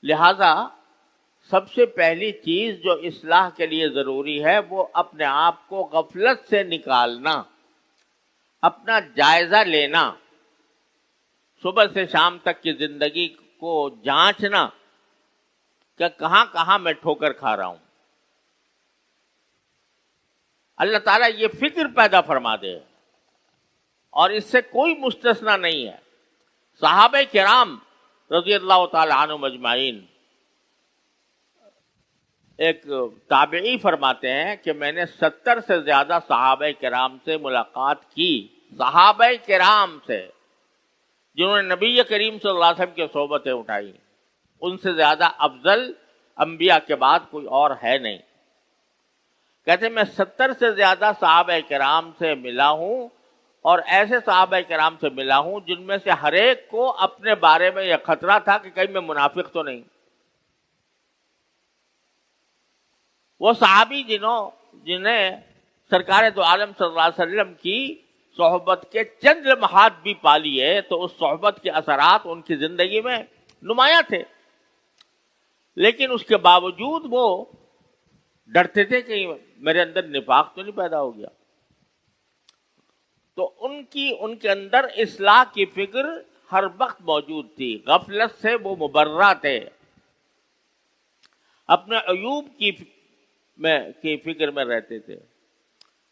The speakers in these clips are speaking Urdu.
لہذا سب سے پہلی چیز جو اصلاح کے لیے ضروری ہے وہ اپنے آپ کو غفلت سے نکالنا، اپنا جائزہ لینا، صبح سے شام تک کی زندگی کو جانچنا کہ کہاں کہاں میں ٹھوکر کھا رہا ہوں۔ اللہ تعالیٰ یہ فکر پیدا فرما دے، اور اس سے کوئی مستثنا نہیں ہے۔ صحابہ کرام رضی اللہ تعالی عنہم اجمعین، ایک تابعی فرماتے ہیں کہ میں نے 70 سے زیادہ صحابہ کرام سے ملاقات کی، صحابہ کرام سے جنہوں نے نبی کریم صلی اللہ علیہ وسلم کی صحبتیں اٹھائی، ان سے زیادہ افضل انبیاء کے بعد کوئی اور ہے نہیں۔ کہتے ہیں میں 70 سے زیادہ صحابہ کرام سے ملا ہوں، اور ایسے صحابہ کرام سے ملا ہوں جن میں سے ہر ایک کو اپنے بارے میں یہ خطرہ تھا کہ کہیں میں منافق تو نہیں۔ وہ صحابی جنہیں سرکار دو عالم صلی اللہ علیہ وسلم کی صحبت کے چند لمحات بھی پا لیے تو اس صحبت کے اثرات ان کی زندگی میں نمایاں تھے، لیکن اس کے باوجود وہ ڈرتے تھے کہ میرے اندر نفاق تو نہیں پیدا ہو گیا۔ تو ان کے اندر اصلاح کی فکر ہر وقت موجود تھی، غفلت سے وہ مبرہ تھے، اپنے عیوب کی فکر میں رہتے تھے۔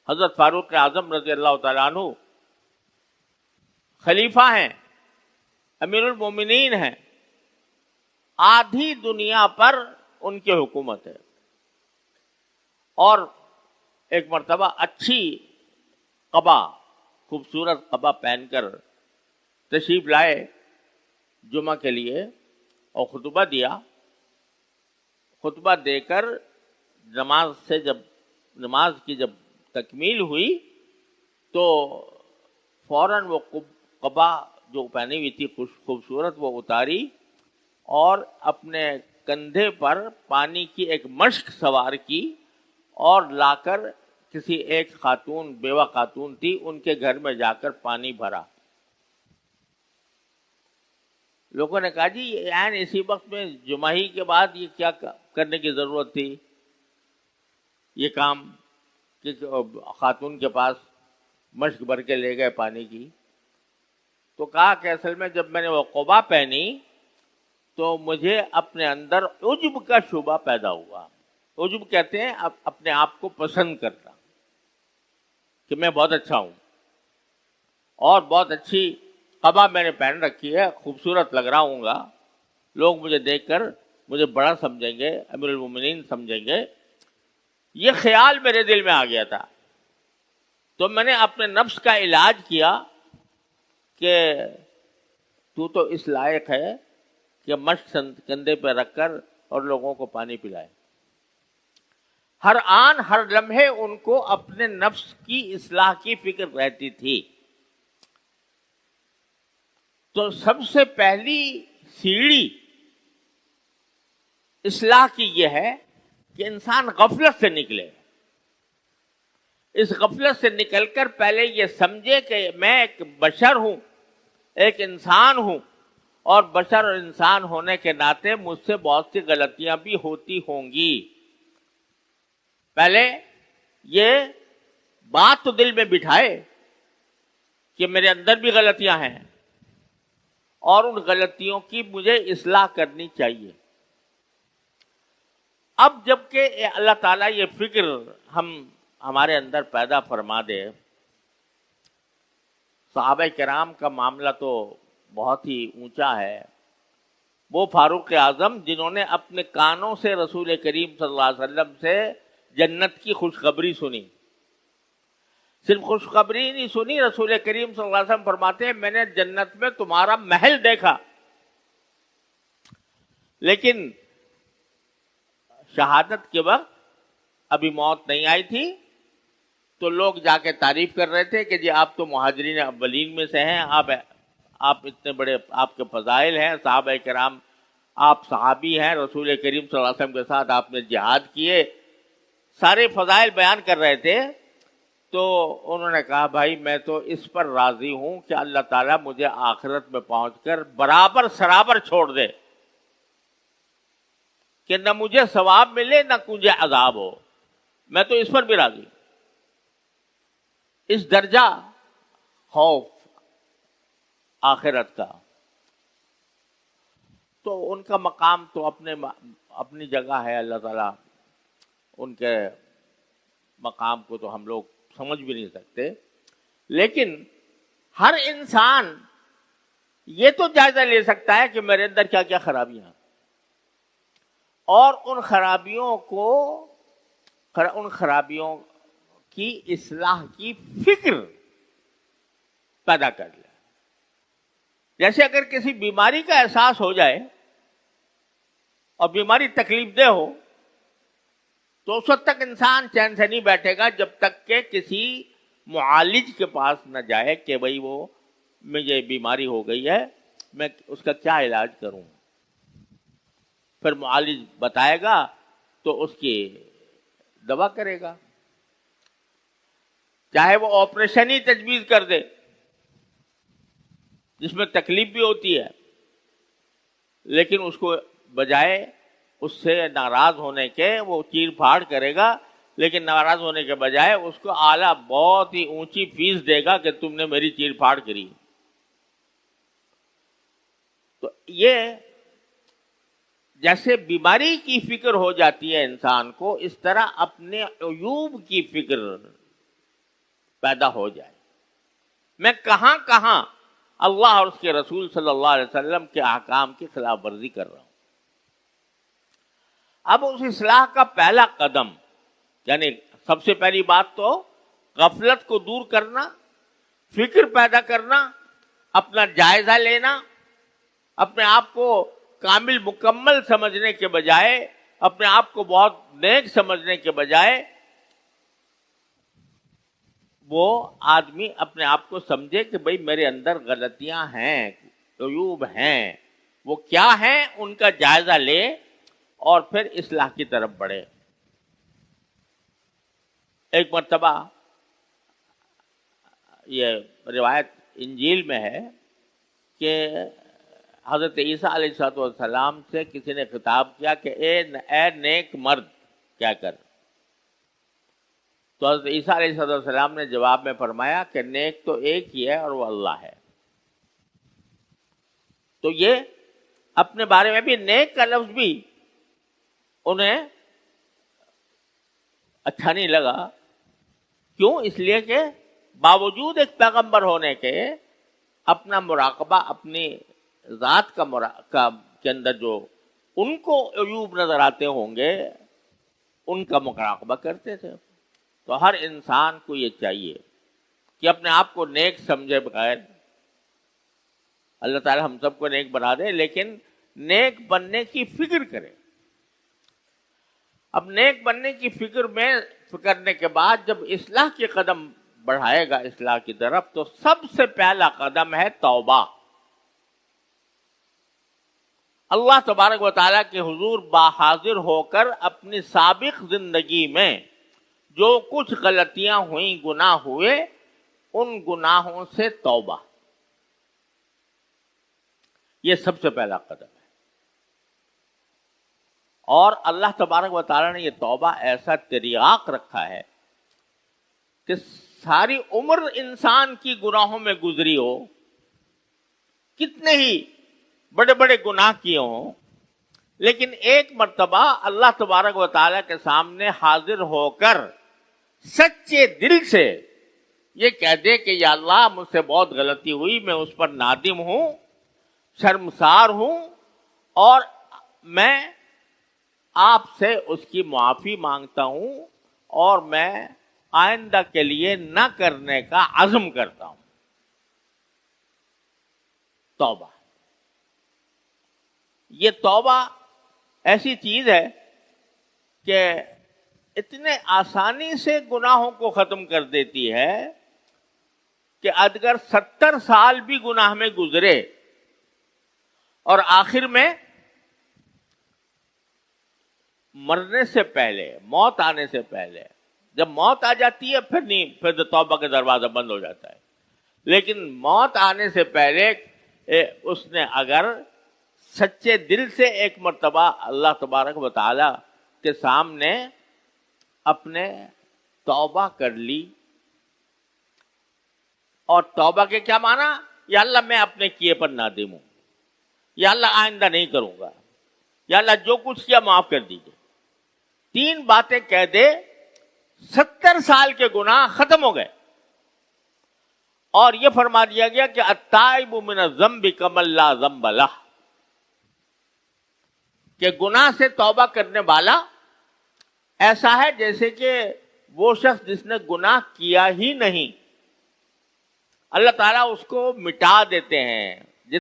حضرت فاروق اعظم رضی اللہ تعالیٰ عنہ خلیفہ ہیں، امیر المومنین ہیں، آدھی دنیا پر ان کی حکومت ہے، اور ایک مرتبہ اچھی قبا، خوبصورت قبا پہن کر تشریف لائے جمعہ کے لیے اور خطبہ دیا۔ خطبہ دے کر نماز کی جب تکمیل ہوئی تو فوراً وہ قبا جو پہنی ہوئی تھی خوبصورت وہ اتاری، اور اپنے کندھے پر پانی کی ایک مشک سوار کی، اور لا کر کسی ایک خاتون، بیوہ خاتون تھی، ان کے گھر میں جا کر پانی بھرا۔ لوگوں نے کہا جی عین اسی وقت میں جمعہ ہی کے بعد یہ کیا کرنے کی ضرورت تھی، یہ کام کہ خاتون کے پاس مشک بھر کے لے گئے پانی کی؟ تو کہا کہ اصل میں جب میں نے وہ قبا پہنی تو مجھے اپنے اندر عجب کا شبہ پیدا ہوا۔ عجب کہتے ہیں اپنے آپ کو پسند کرنا، کہ میں بہت اچھا ہوں، اور بہت اچھی قبا میں نے پہن رکھی ہے، خوبصورت لگ رہا ہوں گا، لوگ مجھے دیکھ کر مجھے بڑا سمجھیں گے، امیر المومنین سمجھیں گے۔ یہ خیال میرے دل میں آ گیا تھا، تو میں نے اپنے نفس کا علاج کیا کہ تو اس لائق ہے کہ مشک کندھے پہ رکھ کر اور لوگوں کو پانی پلائے۔ ہر آن ہر لمحے ان کو اپنے نفس کی اصلاح کی فکر رہتی تھی۔ تو سب سے پہلی سیڑھی اصلاح کی یہ ہے کہ انسان غفلت سے نکلے، اس غفلت سے نکل کر پہلے یہ سمجھے کہ میں ایک بشر ہوں، ایک انسان ہوں، اور بشر اور انسان ہونے کے ناطے مجھ سے بہت سی غلطیاں بھی ہوتی ہوں گی۔ پہلے یہ بات تو دل میں بٹھائے کہ میرے اندر بھی غلطیاں ہیں، اور ان غلطیوں کی مجھے اصلاح کرنی چاہیے۔ اب جب کہ اللہ تعالیٰ یہ فکر ہمارے اندر پیدا فرما دے، صحابہ کرام کا معاملہ تو بہت ہی اونچا ہے۔ وہ فاروق اعظم جنہوں نے اپنے کانوں سے رسول کریم صلی اللہ علیہ وسلم سے جنت کی خوشخبری سنی، صرف خوشخبری نہیں سنی، رسول کریم صلی اللہ علیہ وسلم فرماتے ہیں میں نے جنت میں تمہارا محل دیکھا، لیکن شہادت کے وقت ابھی موت نہیں آئی تھی، تو لوگ جا کے تعریف کر رہے تھے کہ جی آپ تو مہاجرین اولین میں سے ہیں، آپ اتنے بڑے، آپ کے فضائل ہیں، صحابہ کرام، آپ صحابی ہیں، رسول کریم صلی اللہ علیہ وسلم کے ساتھ آپ نے جہاد کیے، سارے فضائل بیان کر رہے تھے۔ تو انہوں نے کہا بھائی میں تو اس پر راضی ہوں کہ اللہ تعالیٰ مجھے آخرت میں پہنچ کر برابر سرابر چھوڑ دے، کہ نہ مجھے ثواب ملے نہ مجھے عذاب ہو، میں تو اس پر بھی راضی ہوں۔ اس درجہ خوف آخرت کا، تو ان کا مقام تو اپنی جگہ ہے۔ اللہ تعالیٰ ان کے مقام کو تو ہم لوگ سمجھ بھی نہیں سکتے، لیکن ہر انسان یہ تو جائزہ لے سکتا ہے کہ میرے اندر کیا کیا خرابیاں ہیں، اور ان خرابیوں کی اصلاح کی فکر پیدا کر لے۔ جیسے اگر کسی بیماری کا احساس ہو جائے اور بیماری تکلیف دہ ہو، تو اس وقت تک انسان چین سے نہیں بیٹھے گا جب تک کہ کسی معالج کے پاس نہ جائے کہ بھئی وہ مجھے بیماری ہو گئی ہے، میں اس کا کیا علاج کروں۔ پھر معالج بتائے گا تو اس کی دوا کرے گا، چاہے وہ آپریشن ہی تجویز کر دے جس میں تکلیف بھی ہوتی ہے، لیکن اس کو بجائے اس سے ناراض ہونے کے وہ چیر پھاڑ کرے گا، لیکن ناراض ہونے کے بجائے اس کو اعلیٰ بہت ہی اونچی فیس دے گا کہ تم نے میری چیر پھاڑ کری۔ تو یہ جیسے بیماری کی فکر ہو جاتی ہے انسان کو، اس طرح اپنے عیوب کی فکر پیدا ہو جائے، میں کہاں کہاں اللہ اور اس کے رسول صلی اللہ علیہ وسلم کے احکام کی خلاف ورزی کر رہا ہوں۔ اب اس اصلاح کا پہلا قدم، یعنی سب سے پہلی بات تو غفلت کو دور کرنا، فکر پیدا کرنا، اپنا جائزہ لینا، اپنے آپ کو کامل مکمل سمجھنے کے بجائے، اپنے آپ کو بہت نیک سمجھنے کے بجائے، وہ آدمی اپنے آپ کو سمجھے کہ بھئی میرے اندر غلطیاں ہیں، عیوب ہیں، وہ کیا ہیں، ان کا جائزہ لے اور پھر اصلاح کی طرف بڑھے۔ ایک مرتبہ یہ روایت انجیل میں ہے کہ حضرت عیسیٰ علیہ السلام سے کسی نے خطاب کیا کہ اے نیک مرد کیا کر، تو حضرت عیسیٰ علیہ السلام نے جواب میں فرمایا کہ نیک تو ایک ہی ہے اور وہ اللہ ہے۔ تو یہ اپنے بارے میں بھی نیک کا لفظ بھی انہیں اچھا نہیں لگا، کیوں؟ اس لیے کہ باوجود ایک پیغمبر ہونے کے اپنا مراقبہ، اپنی ذات کے اندر جو ان کو عیوب نظر آتے ہوں گے ان کا مراقبہ کرتے تھے۔ تو ہر انسان کو یہ چاہیے کہ اپنے آپ کو نیک سمجھے بغیر، اللہ تعالی ہم سب کو نیک بنا دے، لیکن نیک بننے کی فکر کرے۔ اب نیک بننے کی فکر کرنے کے بعد جب اصلاح کے قدم بڑھائے گا اصلاح کی طرف، تو سب سے پہلا قدم ہے توبہ۔ اللہ تبارک و تعالیٰ کے حضور باحاضر ہو کر اپنی سابق زندگی میں جو کچھ غلطیاں ہوئیں، گناہ ہوئے، ان گناہوں سے توبہ، یہ سب سے پہلا قدم ہے۔ اور اللہ تبارک و تعالیٰ نے یہ توبہ ایسا تریاق رکھا ہے کہ ساری عمر انسان کی گناہوں میں گزری ہو، کتنے ہی بڑے بڑے گناہ کیے ہوں، لیکن ایک مرتبہ اللہ تبارک و تعالیٰ کے سامنے حاضر ہو کر سچے دل سے یہ کہہ دے کہ یا اللہ مجھ سے بہت غلطی ہوئی، میں اس پر نادم ہوں، شرمسار ہوں، اور میں آپ سے اس کی معافی مانگتا ہوں، اور میں آئندہ کے لیے نہ کرنے کا عزم کرتا ہوں۔ توبہ، یہ توبہ ایسی چیز ہے کہ اتنے آسانی سے گناہوں کو ختم کر دیتی ہے کہ اگر 70 سال بھی گناہ میں گزرے اور آخر میں مرنے سے پہلے، موت آنے سے پہلے، جب موت آ جاتی ہے پھر تو توبہ کا دروازہ بند ہو جاتا ہے، لیکن موت آنے سے پہلے اس نے اگر سچے دل سے ایک مرتبہ اللہ تبارک و تعالی کے سامنے اپنے توبہ کر لی. اور توبہ کے کیا معنی؟ یا اللہ میں اپنے کیے پر نادم ہوں، یا اللہ آئندہ نہیں کروں گا، یا اللہ جو کچھ کیا معاف کر دیجیے. 3 باتیں کہہ دے، 70 سال کے گناہ ختم ہو گئے. اور یہ فرما دیا گیا کہ التائب من الذنب کمن لا ذنب لہ، کہ گناہ سے توبہ کرنے والا ایسا ہے جیسے کہ وہ شخص جس نے گناہ کیا ہی نہیں. اللہ تعالیٰ اس کو مٹا دیتے ہیں.